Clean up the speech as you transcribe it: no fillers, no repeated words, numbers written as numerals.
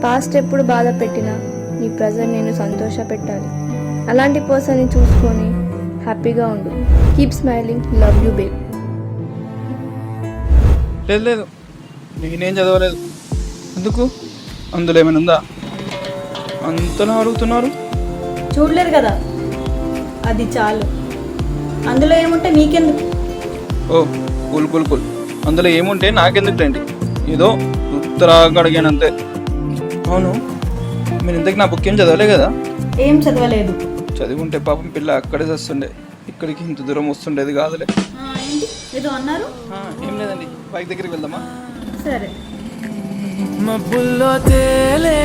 Past ఎప్పుడు బాధ పెట్టినా నీ ప్రజెంట్ నేను సంతోష పెట్టాలి. అలాంటి పర్సన్ని చూసుకొని హ్యాపీగా ఉండు. Keep smiling. Love you babe. లేదు లేదు, నేనేం చదవలేదు. ఎందుకు? అందులో ఏమైనా ఉందా? అంతలా అడుగుతున్నారు. చూడలేరు కదా, అది చాలు. అందులో ఏముంటే నీకెందుకు? ఓ కూల్ కూల్ కూల్. అందులో ఏముంటే నాకెందుకు రండి, ఏదో ఉత్తరాగా అడిగాను అంతే. అవును, మీరు ఇంతకు నా బుక్ ఏం చదవలే కదా? ఏం చదవలేదు. చదివి ఉంటే పాపం పిల్ల అక్కడే వస్తుండే, ఇక్కడికి ఇంత దూరం వస్తుండేది కాదులే. ఏంటి ఏదో అన్నారు? ఏం లేదండి, బైక్ దగ్గరికి వెళ్దామా? సరే. మబ్బుల్లో తేలే